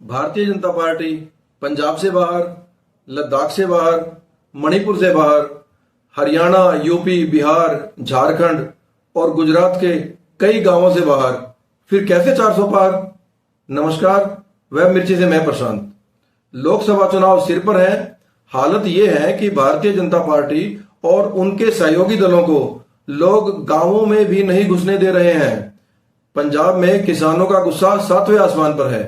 Bharatiya Janata party Punjab से बाहर, लद्दाख से बाहर, मणिपुर से बाहर, हरियाणा, यूपी, बिहार, झारखंड और गुजरात के कई गांवों से बाहर, फिर कैसे 400 पार। नमस्कार, वेब मिर्ची से मैं प्रशांत। लोकसभा चुनाव सिर पर है। हालत यह है कि भारतीय जनता पार्टी और उनके सहयोगी दलों को लोग गांवों में भी नहीं घुसने दे रहे हैं। पंजाब में किसानों का गुस्सा 7वें आसमान पर है।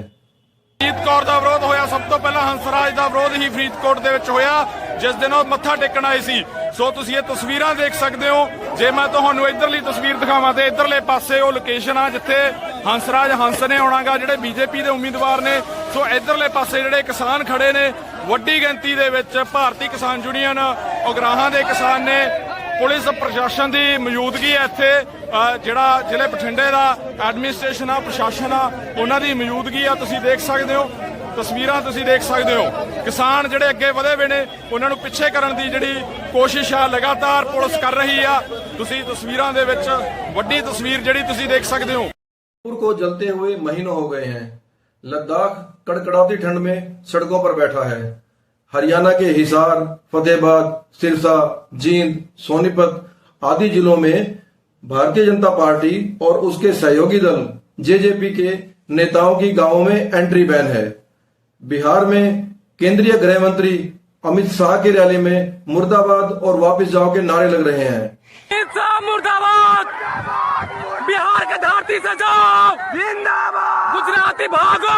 फरीदकोट ਦਾ ਵਿਰੋਧ ਹੋਇਆ। ਸਭ ਤੋਂ ਪਹਿਲਾਂ ਹੰਸਰਾਜ ਦਾ ਵਿਰੋਧ ਹੀ ਫਰੀਦਕੋਟ ਦੇ ਵਿੱਚ ਹੋਇਆ, ਜਿਸ ਦਿਨ ਉਹ ਮੱਥਾ ਟੇਕਣ ਆਏ ਸੀ। ਸੋ ਤੁਸੀਂ ਇਹ ਤਸਵੀਰਾਂ ਦੇਖ ਸਕਦੇ ਹੋ। ਜੇ ਮੈਂ ਤੁਹਾਨੂੰ ਇਧਰਲੀ ਤਸਵੀਰ ਦਿਖਾਵਾਂ ਤੇ ਇਧਰਲੇ ਪਾਸੇ ਉਹ ਲੋਕੇਸ਼ਨ ਆ ਜਿੱਥੇ ਹੰਸਰਾਜ ਹੰਸ ਨੇ ਆਉਣਾਗਾ, ਜਿਹੜੇ ਬੀਜੇਪੀ ਦੇ ਉਮੀਦਵਾਰ ਨੇ। ਸੋ ਇਧਰਲੇ ਪਾਸੇ ਜਿਹੜੇ ਕਿਸਾਨ ਖੜੇ ਨੇ, ਵੱਡੀ ਗਿਣਤੀ ਦੇ ਵਿੱਚ ਭਾਰਤੀ ਕਿਸਾਨ ਯੂਨੀਅਨ ਉਗਰਾਹਾਂ ਦੇ ਕਿਸਾਨ ਨੇ। ਪੁਲਿਸ ਪ੍ਰਸ਼ਾਸਨ ਦੀ ਮੌਜੂਦਗੀ ਹੈ ਇੱਥੇ, ਜਿਹੜਾ ਜ਼ਿਲ੍ਹੇ ਬਠਿੰਡੇ ਦਾ ਐਡਮਿਨਿਸਟ੍ਰੇਸ਼ਨ ਆ, ਪ੍ਰਸ਼ਾਸਨ ਆ, ਉਹਨਾਂ ਦੀ ਮੌਜੂਦਗੀ ਆ। ਤੁਸੀਂ ਦੇਖ ਸਕਦੇ ਹੋ ਤਸਵੀਰਾਂ, ਤੁਸੀਂ ਦੇਖ ਸਕਦੇ ਹੋ। ਕਿਸਾਨ ਜਿਹੜੇ ਅੱਗੇ ਵਧੇ ਹੋਏ ਨੇ, ਉਹਨਾਂ ਨੂੰ ਪਿੱਛੇ ਕਰਨ ਦੀ ਜਿਹੜੀ ਕੋਸ਼ਿਸ਼ ਆ ਲਗਾਤਾਰ ਪੁਲਿਸ ਕਰ ਰਹੀ ਆ। ਤੁਸੀਂ ਤਸਵੀਰਾਂ ਦੇ ਵਿੱਚ ਵੱਡੀ ਤਸਵੀਰ ਜਿਹੜੀ ਤੁਸੀਂ ਦੇਖ ਸਕਦੇ ਹੋ। को जलते हुए महीनों हो गए हैं। लद्दाख कड़कड़ाती ठंड में सड़कों पर बैठा है। हरियाणा के हिसार, फतेहाबाद, सिरसा, जींद, सोनीपत आदि जिलों में भारतीय जनता पार्टी और उसके सहयोगी दल जेजेपी के नेताओं की गांवों में एंट्री बैन है। बिहार में केंद्रीय गृह मंत्री अमित शाह की रैली में मुर्दाबाद और वापस जाओ के नारे लग रहे हैं। मुर्दाबाद, बिहार के धरती से जाओ, जिंदाबाद, गुजराती भागो,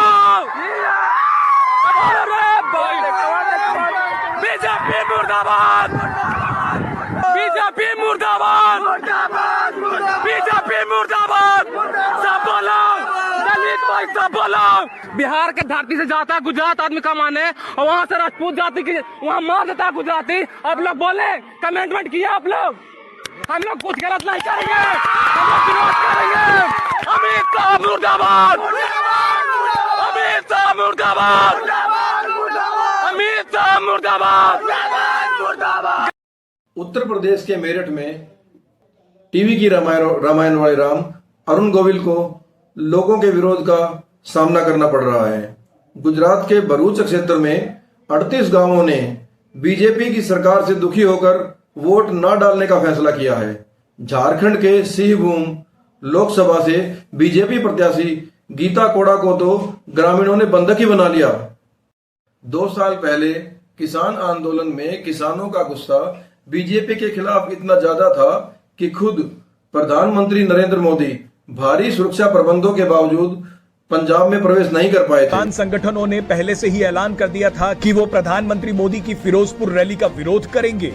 बीजेपी मुर्दाबाद, बीजेपी मुर्दाबाद, बीजेपी मुर्दाबाद, सब बोलो, दलित भाई सब बोलो। बिहार के धरती से जाता है गुजरात आदमी कमाने, और वहाँ से राजपूत जाति की वहाँ मार देता है गुजराती। आप लोग बोले, कमेंटमेंट किया आप लोग, हम लोग कुछ गलत नहीं करेंगे, हम लोग विरोध करेंगे। अमित शाह मुर्दाबाद, अमित शाह मुर्दाबाद, अमित शाह मुर्दाबाद। उत्तर प्रदेश के मेरठ में टीवी की रामायण वाले राम अरुण गोविल को लोगों के विरोध का सामना करना पड़ रहा है। गुजरात के भरूच क्षेत्र में 38 गांवों ने बीजेपी की सरकार से दुखी होकर वोट न डालने का फैसला किया है। झारखंड के सिंहभूम लोकसभा से बीजेपी प्रत्याशी गीता कोड़ा को तो ग्रामीणों ने बंधक ही बना लिया। 2 साल पहले किसान आंदोलन में किसानों का गुस्सा बीजेपी के खिलाफ इतना ज्यादा था कि खुद प्रधानमंत्री नरेंद्र मोदी भारी सुरक्षा प्रबंधों के बावजूद पंजाब में प्रवेश नहीं कर पाए थे। किसान संगठनों ने पहले से ही ऐलान कर दिया था कि वो प्रधानमंत्री मोदी की फिरोजपुर रैली का विरोध करेंगे।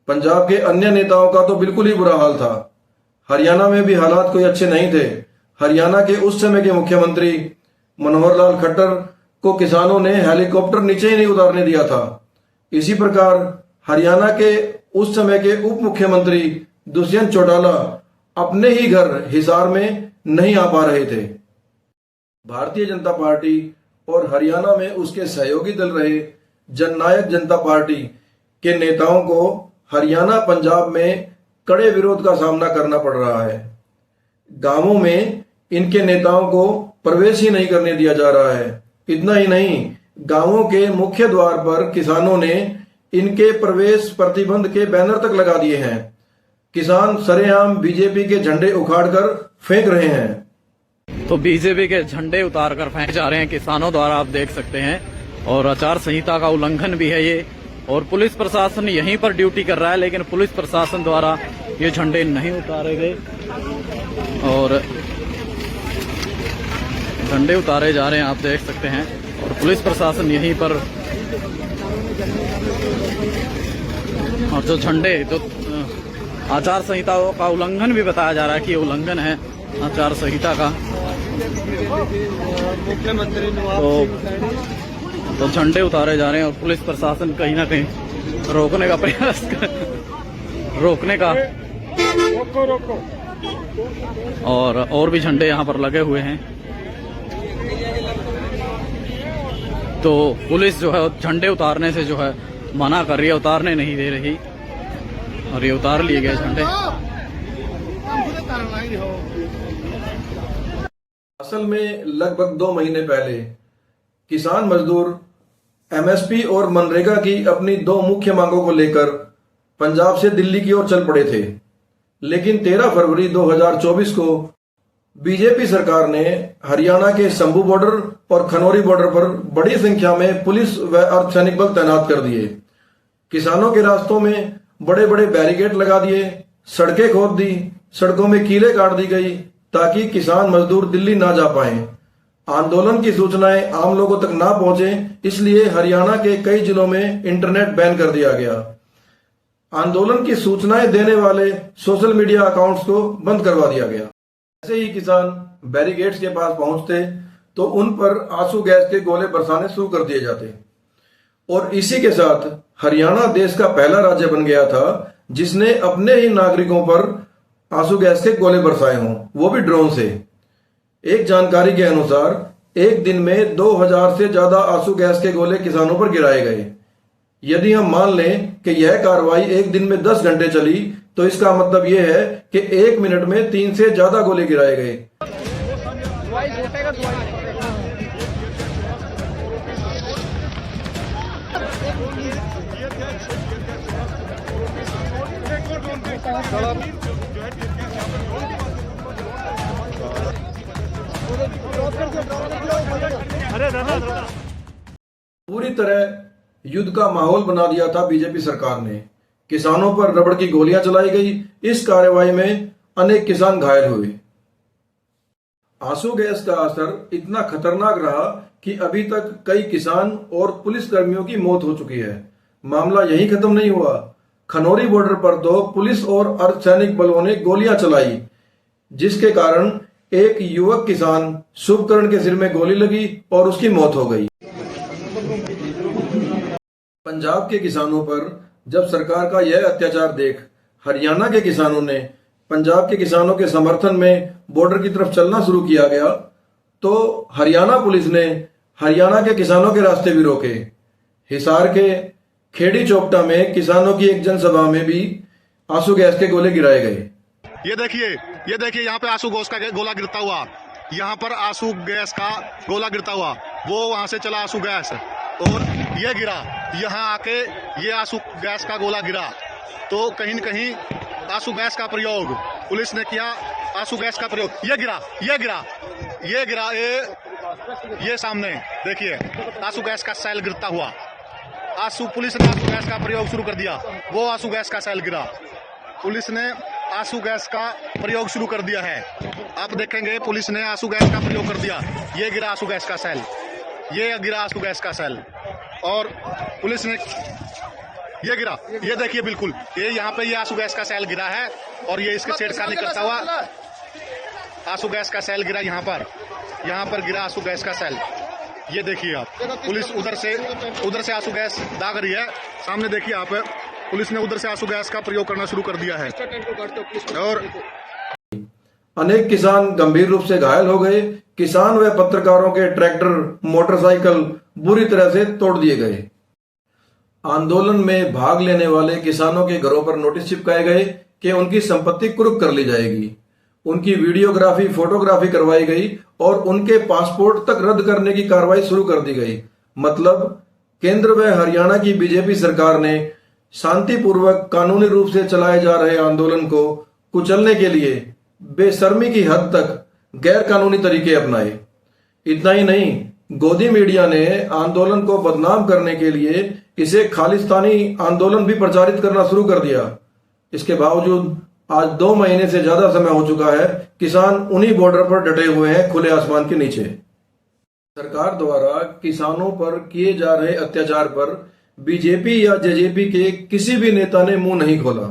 पंजाब के अन्य नेताओं का तो बिल्कुल ही बुरा हाल था। हरियाणा में भी हालात कोई अच्छे नहीं थे। हरियाणा के उस समय के मुख्यमंत्री मनोहर लाल खट्टर को किसानों ने हेलीकॉप्टर नीचे ही नहीं उतारने दिया था। इसी प्रकार हरियाणा के उस समय के उप मुख्यमंत्री दुष्यंत चौटाला अपने ही घर हिसार में नहीं आ पा रहे थे। भारतीय जनता पार्टी और हरियाणा में उसके सहयोगी दल रहे जननायक जनता पार्टी के नेताओं को हरियाणा पंजाब में कड़े विरोध का सामना करना पड़ रहा है। गांवों में इनके नेताओं को प्रवेश ही नहीं करने दिया जा रहा है। इतना ही नहीं, गांवों के मुख्य द्वार पर किसानों ने इनके प्रवेश प्रतिबंध के बैनर तक लगा दिए हैं। किसान सरेआम बीजेपी के झंडे उखाड़कर फेंक रहे हैं। तो बीजेपी के झंडे उतारकर फेंक जा रहे हैं किसानों द्वारा, आप देख सकते हैं। और आचार संहिता का उल्लंघन भी है ये। और पुलिस प्रशासन यहीं पर ड्यूटी कर रहा है, लेकिन पुलिस प्रशासन द्वारा ये झंडे नहीं उतारे गए और झंडे उतारे जा रहे हैं, आप देख सकते हैं। और पुलिस प्रशासन यहीं पर, और जो झंडे जो आचार संहिता का उल्लंघन भी बताया जा रहा है कि ये उल्लंघन है आचार संहिता का। तो झंडे उतारे जा रहे हैं और पुलिस प्रशासन कहीं ना कहीं रोकने का प्रयास रोकने का। रोको और भी झंडे यहाँ पर लगे हुए हैं। तो पुलिस जो है झंडे उतारने से जो है मना कर रही है, उतारने नहीं दे रही। और ये उतार लिए गए झंडे। असल में लगभग 2 महीने पहले किसान मजदूर एमएसपी और मनरेगा की अपनी दो मुख्य मांगों को लेकर पंजाब से दिल्ली की ओर चल पड़े थे। लेकिन 13 फरवरी 2024 को बीजेपी सरकार ने हरियाणा के शंभू बॉर्डर और खनौरी बॉर्डर पर बड़ी संख्या में पुलिस व अर्धसैनिक बल तैनात कर दिए। किसानों के रास्तों में बड़े बड़े बैरिकेड लगा दिए, सड़कें खोद दी, सड़कों में कीलें काट दी गई ताकि किसान मजदूर दिल्ली ना जा पाए। आंदोलन की सूचनाएं आम लोगों तक ना पहुंचे, इसलिए हरियाणा के कई जिलों में इंटरनेट बैन कर दिया गया। आंदोलन की सूचनाएं देने वाले सोशल मीडिया अकाउंट्स को बंद करवा दिया गया। ऐसे ही किसान बैरिकेड्स के पास पहुंचते तो उन पर आंसू गैस के गोले बरसाने शुरू कर दिए जाते और इसी के साथ हरियाणा देश का पहला राज्य बन गया था जिसने अपने ही नागरिकों पर आंसू गैस के गोले बरसाए हों, वो भी ड्रोन से। एक जानकारी के अनुसार एक दिन में 2000 से ज्यादा आंसू गैस के गोले किसानों पर गिराए गए। यदि हम मान लें कि यह कार्रवाई एक दिन में 10 घंटे चली तो इसका मतलब यह है कि 1 मिनट में 3 से ज्यादा गोले गिराए गए। पूरी तरह युद्ध का माहौल बना दिया था बीजेपी सरकार ने। किसानों पर रबड़ की गोलियां चलाई गई। इस कार्रवाई में अनेक किसान घायल हुए। आंसू गैस का असर इतना खतरनाक रहा कि अभी तक कई किसान और पुलिस कर्मियों की मौत हो चुकी है। मामला यही खत्म नहीं हुआ। खनौरी बॉर्डर पर तो पुलिस और अर्धसैनिक बलों ने गोलियां चलाई, जिसके कारण एक युवक किसान शुभकरण के सिर में गोली लगी और उसकी मौत हो गई। पंजाब के किसानों पर जब सरकार का यह अत्याचार देख हरियाणा के किसानों ने पंजाब के किसानों के समर्थन में बॉर्डर की तरफ चलना शुरू किया गया तो हरियाणा पुलिस ने हरियाणा के किसानों के रास्ते भी रोके। हिसार के खेड़ी चौपटा में किसानों की एक जनसभा में भी आंसू गैस के गोले गिराए गए। ये देखिए यहाँ पे आंसू गैस का गोला गिरता हुआ, यहाँ पर आंसू गैस का गोला गिरता हुआ, वो वहां से चला आंसू गैस और ये गिरा, यहाँ आके ये आंसू गैस का गोला गिरा। तो कहीं न कहीं आंसू गैस का प्रयोग पुलिस ने किया। आंसू गैस का प्रयोग, ये गिरा, ये सामने देखिए आंसू गैस का सेल गिरता हुआ। पुलिस ने आंसू गैस का प्रयोग शुरू कर दिया। वो आंसू गैस का सेल गिरा, पुलिस ने आंसू गैस का प्रयोग शुरू कर दिया है। आप देखेंगे पुलिस ने आंसू गैस का प्रयोग कर दिया। ये गिरा आंसू गैस का सेल, ये गिरा आंसू गैस का सेल और पुलिस ने ये गिरा। ये देखिए बिल्कुल ये यहाँ पे ये आंसू गैस का सेल गिरा है और ये इसके छेड़ से निकलता हुआ आंसू गैस का सेल गिरा। यहाँ पर गिरा आंसू गैस का सेल। ये देखिए आप, पुलिस उधर से आंसू गैस दाग रही है। सामने देखिए आप, पुलिस ने उधर से आंसू गैस का प्रयोग करना शुरू कर दिया है और अनेक किसान गंभीर रूप से घायल हो गए। किसान व पत्रकारों के ट्रैक्टर, मोटरसाइकिल बुरी तरह से तोड़ दिए गए। आंदोलन में भाग लेने वाले किसानों के घरों पर नोटिस चिपकाए गए कि उनकी संपत्ति कुर्क कर ली जाएगी। उनकी वीडियोग्राफी, फोटोग्राफी करवाई गई और उनके पासपोर्ट तक रद्द करने की कार्रवाई शुरू कर दी गई। मतलब केंद्र व हरियाणा की बीजेपी सरकार ने शांतिपूर्वक कानूनी रूप से चलाए जा रहे आंदोलन को कुचलने के लिए बेशर्मी की हद तक गैर कानूनी तरीके अपनाए। इतना ही नहीं, गोदी मीडिया ने आंदोलन को बदनाम करने के लिए इसे खालिस्तानी आंदोलन भी प्रचारित करना शुरू कर दिया। इसके बावजूद आज 2 महीने से ज्यादा समय हो चुका है, किसान उन्हीं बॉर्डर पर डटे हुए हैं खुले आसमान के नीचे। सरकार द्वारा किसानों पर किए जा रहे अत्याचार पर बीजेपी या जेजेपी के किसी भी नेता ने मुंह नहीं खोला।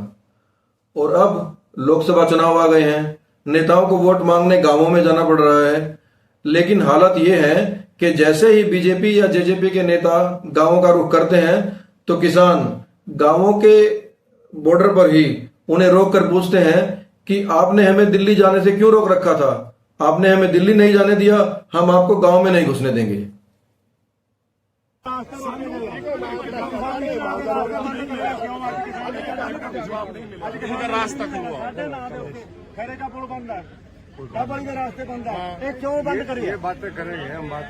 और अब लोकसभा चुनाव आ गए हैं, नेताओं को वोट मांगने गांवों में जाना पड़ रहा है। लेकिन हालत यह है कि जैसे ही बीजेपी या जेजेपी के नेता गांवों का रुख करते हैं तो किसान गांवों के बॉर्डर पर ही उन्हें रोक कर पूछते हैं कि आपने हमें दिल्ली जाने से क्यों रोक रखा था? आपने हमें दिल्ली नहीं जाने दिया, हम आपको गांव में नहीं घुसने देंगे। रास्ता डबल के रास्ते बंद है ये क्यों बंद करिए ये बातें करेंगे हम बात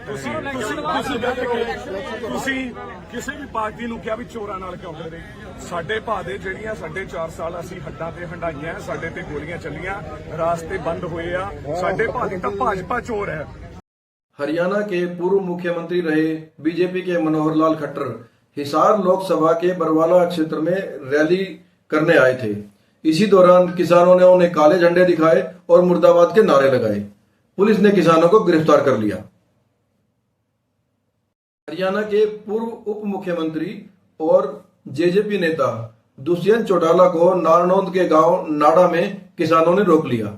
ਤੁਸੀਂ ਕਿਸੇ ਵੀ ਪਾਰਟੀ ਨੂੰ ਕਿਹਾ ਵੀ ਚੋਰਾਂ ਨਾਲ ਕਿਉਂ ਕਰਦੇ ਸਾਡੇ ਭਾਦੇ ਜਿਹੜੀਆਂ ਸਾਡੇ 4 ਸਾਲ ਅਸੀਂ ਹੱਡਾਂ ਤੇ ਹੰਡਾਈਆਂ ਸਾਡੇ ਤੇ ਗੋਲੀਆਂ ਚੱਲੀਆਂ ਰਾਸਤੇ ਬੰਦ ਹੋਏ ਆ ਸਾਡੇ ਭਾਦੀ ਤਾਂ ਭਾਜਪਾ ਚੋਰ ਹੈ। हरियाणा के पूर्व मुख्यमंत्री रहे बीजेपी के मनोहर लाल खट्टर हिसार लोकसभा के बरवाला क्षेत्र में रैली करने आए थे। इसी दौरान किसानों ने उन्हें काले झंडे दिखाए और मुर्दाबाद के नारे लगाए। पुलिस ने किसानों को गिरफ्तार कर लिया। हरियाणा के पूर्व उप मुख्यमंत्री और जेजेपी नेता दुष्यंत चौटाला को नारनौंद के गांव नाड़ा में किसानों ने रोक लिया।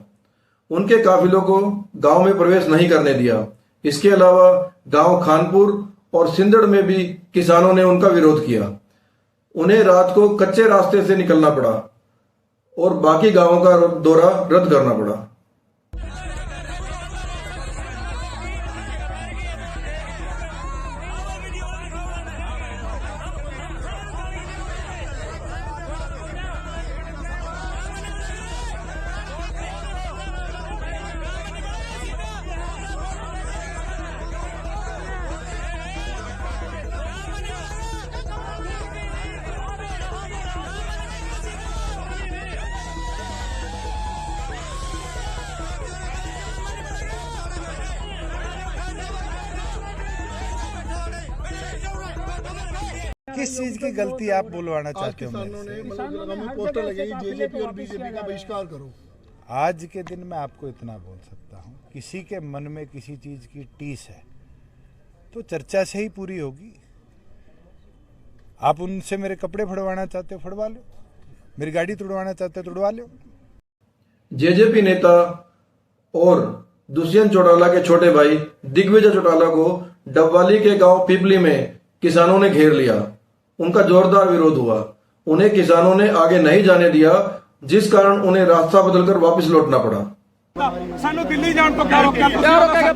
उनके काफिलों को गांव में प्रवेश नहीं करने दिया। इसके अलावा गांव खानपुर और सिंदड़ में भी किसानों ने उनका विरोध किया। उन्हें रात को कच्चे रास्ते से निकलना पड़ा और बाकी गांवों का दौरा रद्द करना पड़ा। किस चीज की गलती आप बुलवाना चाहते हो किसानों ने मतलब पोस्टर लगेगी जेजेपी और बीजेपी का बहिष्कार करो। आज के दिन मैं आपको इतना बोल सकता हूँ किसी के मन में किसी चीज की टीस है तो चर्चा से ही पूरी होगी। आप उनसे मेरे कपड़े फड़वाना चाहते हो फड़वा लो, मेरी गाड़ी तुड़वाना चाहते हो तुड़वा लो। जेजेपी नेता और दुष्यंत चौटाला के छोटे भाई दिग्विजय चौटाला को डबवाली के गांव पिपली में किसानों ने घेर लिया। उनका जोरदार विरोध हुआ। उन्हें किसानों ने आगे नहीं जाने दिया, जिस कारण उन्हें रास्ता बदलकर वापस लौटना पड़ा। ਸਾਨੂੰ ਦਿੱਲੀ ਜਾਣ ਤੋਂ ਕਿਆ ਰੋਕਿਆ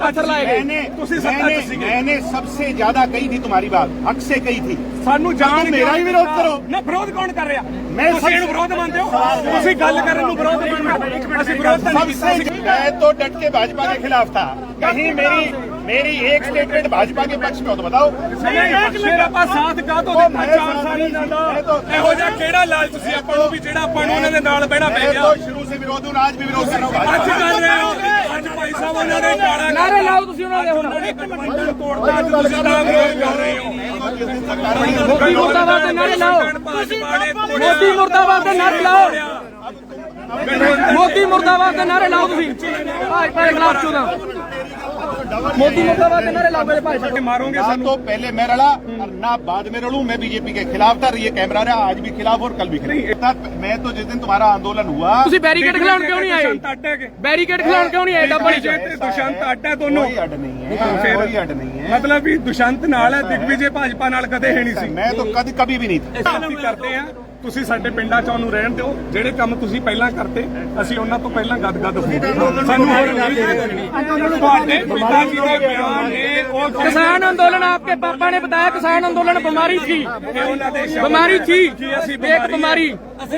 ਪੱਥਰ ਲਾਏ ਗਏ ਤੁਸੀਂ ਸੱਤਾ ਚ ਸੀਗੇ। मैंने सबसे ज्यादा कही थी तुम्हारी बात, हक से कही थी। ਸਾਨੂੰ ਜਾਣ ਮੇਰਾ ਹੀ ਵਿਰੋਧ ਕਰੋ। ਨਾ ਵਿਰੋਧ ਕੌਣ ਕਰ ਰਿਹਾ? ਮੈਂ ਤੁਸੀਂ ਇਹਨੂੰ ਵਿਰੋਧ ਮੰਨਦੇ ਹੋ? ਤੁਸੀਂ ਗੱਲ ਕਰਨ ਨੂੰ ਵਿਰੋਧ ਮੰਨਦੇ? ਅਸੀਂ ਵਿਰੋਧ ਤਾਂ ਨਹੀਂ ਕੀਤਾ। मैं तो डट के भाजपा के खिलाफ था। कहीं मेरी एक स्टेटमेंट भाजपा के पक्ष में हो तो बताओ। ਫਿਰ ਆਪਾਂ ਸਾਥ ਕਾਹ ਤੋਂ ਦਿੱਤਾ 4 ਸਾਲ ਇਹੋ ਜਿਹਾ ਕਿਹੜਾ ਲਾਲਚ ਸੀ ਆਪਾਂ ਨੂੰ ਵੀ ਜਿਹੜਾ ਆਪਾਂ ਨੂੰ ਉਹਨਾਂ ਦੇ ਨਾਲ ਬਹਿਣਾ ਪੈ मैं ਗਿਆ? तो शुरू से विरोध हूँ, आज भी विरोध कर रहा हूँ। ਅੱਜ ਕਰ ਰਹੇ ਹੋ ਅੱਜ ਭਾਈ ਸਾਹਿਬ ਉਹਨਾਂ ਦੇ ਨਾਰੇ ਲਾਓ ਤੁਸੀਂ ਉਹਨਾਂ ਦੇ ਹੁਣ ਮੰਡਲ ਤੋੜਦਾ ਤੁਸੀਂ ਤਾਂ ਵਿਰੋਧ ਕਰ ਰਹੇ ਹੋ। ਮੋਦੀ ਮੁਰਦਾਬਾਦ ਦੇ ਨਾਰੇ ਲਾਓ, ਮੋਦੀ ਮੁਰਦਾਬਾਦ ਦੇ ਨਾਰੇ ਲਾਓ, ਮੋਦੀ ਮੁਰਦਾਬਾਦ ਦੇ ਨਾਰੇ ਲਾਓ ਤੁਸੀਂ ਭਾਜਪਾ ਦੇ ਖਿਲਾਫ ਚੋਣਾਂ मोदी मुर्दाबाद के नारे लाओ भाई मारोगे ना तो पहले मैं रड़ा और ना बाद में रड़ू। मैं बीजेपी के खिलाफ था, ये कैमरा रहा, आज भी खिलाफ और कल भी खिलाफ। मैं तो जिस दिन तुम्हारा आंदोलन हुआ बैरिकेड खिलाउन क्यों नहीं आए? बैरिकेड खिलाउन क्यों नहीं आए? दुष्यंत अड्डा दोनों कोई अड नहीं है, कोई अड नहीं है। मतलब भी दुष्यंत नाल है दिग्विजय भाजपा नाल कदे है नहीं सी। मैं तो कभी भी नहीं था। करते हैं ਤੁਸੀਂ ਸਾਡੇ ਪਿੰਡਾਂ 'ਚ ਉਹਨੂੰ ਰਹਿਣ ਦਿਓ। ਜਿਹੜੇ ਕੰਮ ਤੁਸੀਂ ਪਹਿਲਾਂ ਕਰਤੇ ਅਸੀਂ ਉਹਨਾਂ ਤੋਂ ਪਹਿਲਾਂ ਗਦਗਦ ਹੋ ਗਏ। ਸਾਨੂੰ ਤੁਹਾਡੇ ਪਿਤਾ ਜੀ ਦੇ ਬਿਆਨ ਨੇ ਉਹ किसान आंदोलन आपके पापा ने बताया किसान आंदोलन बीमारी थी, बीमारी थी एक बीमारी।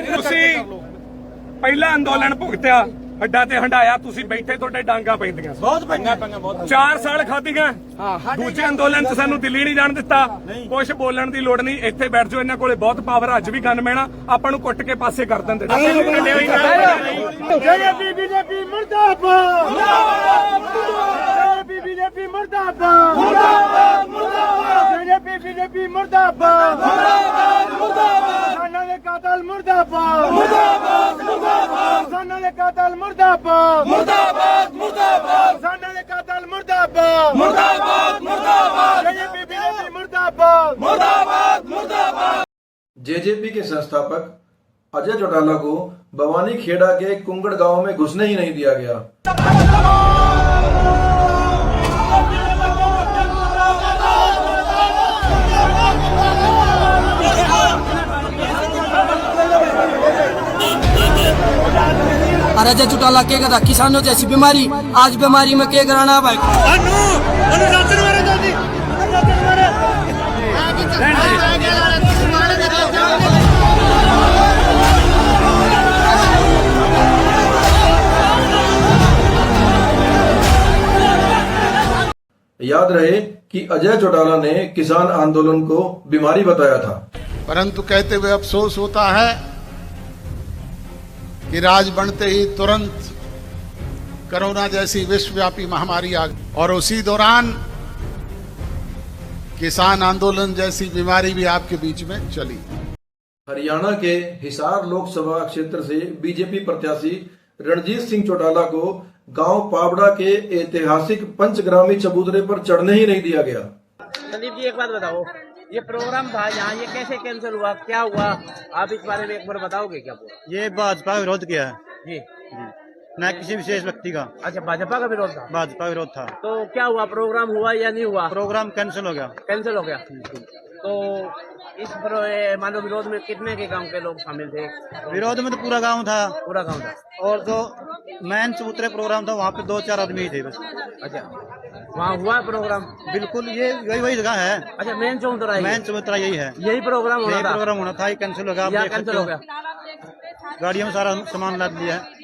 ਤੁਸੀਂ ਪਹਿਲਾ ਅੰਦੋਲਨ ਭੁਗਤਿਆ ਹੱਡਾਂ ਤੇ ਹੰਡਾਇਆ ਤੁਸੀਂ ਬੈਠੇ ਤੁਹਾਡੇ ਡਾਂਗਾ ਪੈਂਦੀਆਂ ਬਹੁਤ ਪਈਆਂ ਬਹੁਤ 4 ਸਾਲ ਖਾਧੀਆਂ। ਦੂਜੇ ਅੰਦੋਲਨ 'ਚ ਸਾਨੂੰ ਦਿੱਲੀ ਨਹੀਂ ਜਾਣ ਦਿੱਤਾ। ਕੁਝ ਬੋਲਣ ਦੀ ਲੋੜ ਨਹੀਂ, ਇੱਥੇ ਬੈਠ ਜਾਓ। ਇਹਨਾਂ ਕੋਲੇ ਬਹੁਤ ਪਾਵਰ, ਅੱਜ ਵੀ ਗਨ ਮੈਣਾ ਆਪਾਂ ਨੂੰ ਕੁੱਟ ਕੇ ਪਾਸੇ ਕਰ ਦਿੰਦੇ। बीजेपी मुर्दाबाद, बीजेपी मुर्दाबाद, बीजेपी मुर्दाबाद, किसानों के कातिल मुर्दाबाद, किसानों के कातिल मुर्दाबाद, किसानों के कातिल मुर्दाबाद, बीजेपी मुर्दाबाद। जेजेपी के संस्थापक अजय चौटाला को भवानी खेड़ा के कुंगड़ गांव में घुसने ही नहीं दिया गया। अजय चौटाला के करा किसानों जैसी बीमारी, आज बीमारी में के कराना भाई। याद रहे कि अजय चौटाला ने किसान आंदोलन को बीमारी बताया था। परंतु कहते हुए अफसोस होता है कि राज बनते ही तुरंत कोरोना जैसी विश्वव्यापी महामारी आ गई और उसी दौरान किसान आंदोलन जैसी बीमारी भी आपके बीच में चली। हरियाणा के हिसार लोकसभा क्षेत्र से बीजेपी प्रत्याशी रणजीत सिंह चौटाला को गांव पाबड़ा के ऐतिहासिक पंचग्रामी चबूतरे पर चढ़ने ही नहीं दिया गया। संदीप जी एक बात बताओ, ये प्रोग्राम था यहाँ, ये कैसे कैंसिल हुआ, क्या हुआ, आप इस बारे में एक बार बताओगे क्या पूरा? ये भाजपा का विरोध किया है जी, न किसी विशेष व्यक्ति का। अच्छा, भाजपा का विरोध था? भाजपा का विरोध था। तो क्या हुआ, प्रोग्राम हुआ या नहीं हुआ? प्रोग्राम कैंसिल हो गया। कैंसिल हो गया। तो इस मानो विरोध में कितने के गांव के लोग शामिल थे? विरोध में तो पूरा गांव था। पूरा गांव था। और जो मेन चबूतरे प्रोग्राम था वहाँ पे 2-4 आदमी थे बस। अच्छा, वहाँ हुआ प्रोग्राम? बिल्कुल, ये वही जगह है। अच्छा, मेन चबूतरा यही है। यही प्रोग्राम होना था? प्रोग्राम होना था, ये कैंसिल हो गया। कैंसिल हो गया। गाड़ियों में सारा सामान लाद दिया है।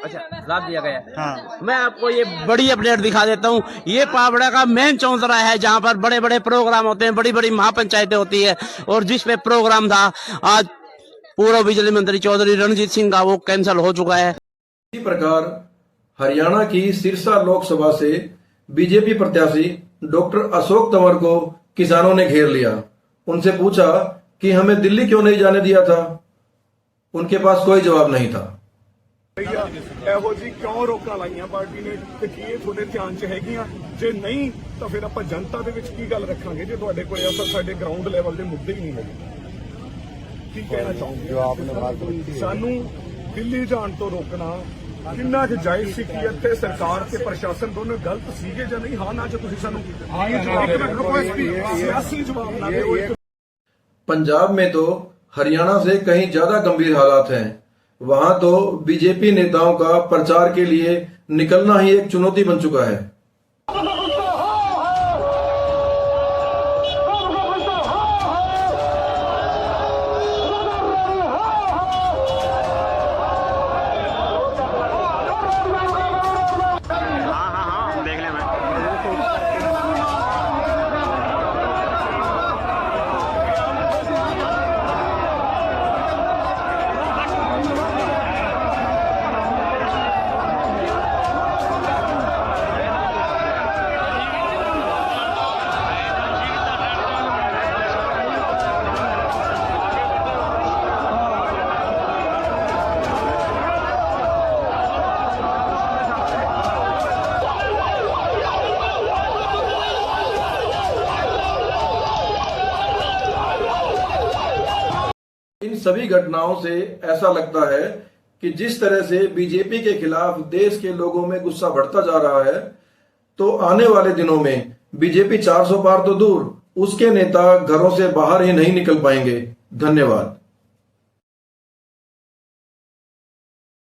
अच्छा, लाद दिया गया है। हाँ। मैं आपको ये बड़ी अपडेट दिखा देता हूँ। ये पाबड़ा का मेन चौतरा है जहाँ पर बड़े बड़े प्रोग्राम होते हैं, बड़ी बड़ी महापंचायतें होती है, और जिस पे प्रोग्राम था आज पूर्व बिजली मंत्री चौधरी रणजीत सिंह का, वो कैंसिल हो चुका है। इसी प्रकार हरियाणा की सिरसा लोकसभा से बीजेपी प्रत्याशी डॉक्टर अशोक तंवर को किसानों ने घेर लिया। उनसे पूछा कि हमें दिल्ली क्यों नहीं जाने दिया था। उनके पास कोई जवाब नहीं था। ਇਹੋ ਜੀ ਕਿਉਂ ਰੋਕਾਂ ਲਾਈਆਂ ਪਾਰਟੀ ਨੇ ਤੇ ਕੀ ਇਹ ਤੁਹਾਡੇ ਧਿਆਨ 'ਚ ਹੈਗੀਆਂ? ਜੇ ਨਹੀਂ ਤਾਂ ਫਿਰ ਆਪਾਂ ਜਨਤਾ ਦੇ ਵਿੱਚ ਕੀ ਗੱਲ ਰੱਖਾਂਗੇ ਜੇ ਤੁਹਾਡੇ ਕੋਲ ਅਸਲ ਸਾਡੇ ਗਰਾਊਂਡ ਲੈਵਲ ਦੇ ਮੁੱਦੇ ਹੀ ਨਹੀਂ ਹੈਗੇ? ਕੀ ਕਹਿਣਾ ਚਾਹੋਗੇ? ਜੋ ਆਪਨੇ ਬਾਤ ਕੀਤੀ ਸਾਨੂੰ ਦਿੱਲੀ ਜਾਣ ਤੋਂ ਰੋਕਣਾ ਕਿੰਨਾ ਕੁ ਜਾਇਜ਼ ਸੀ? ਕਿ ਇੱਥੇ ਸਰਕਾਰ ਤੇ ਪ੍ਰਸ਼ਾਸਨ ਦੋਨੋਂ ਗਲਤ ਸੀਗੇ ਜਾਂ ਨਹੀਂ? ਹਾਂ ਨਾ, ਜੇ ਤੁਸੀਂ ਸਾਨੂੰ ਸਿਆਸੀ ਜਵਾਬ ਨਾ ਦਿਓ। पंजाब में तो हरियाणा से कहीं ज्यादा गंभीर हालात हैं। वहां तो बीजेपी नेताओं का प्रचार के लिए निकलना ही एक चुनौती बन चुका है। इन सभी घटनाओं से ऐसा लगता है कि जिस तरह से बीजेपी के खिलाफ देश के लोगों में गुस्सा बढ़ता जा रहा है, तो आने वाले दिनों में बीजेपी 400 पार तो दूर, उसके नेता घरों से बाहर ही नहीं निकल पाएंगे। धन्यवाद।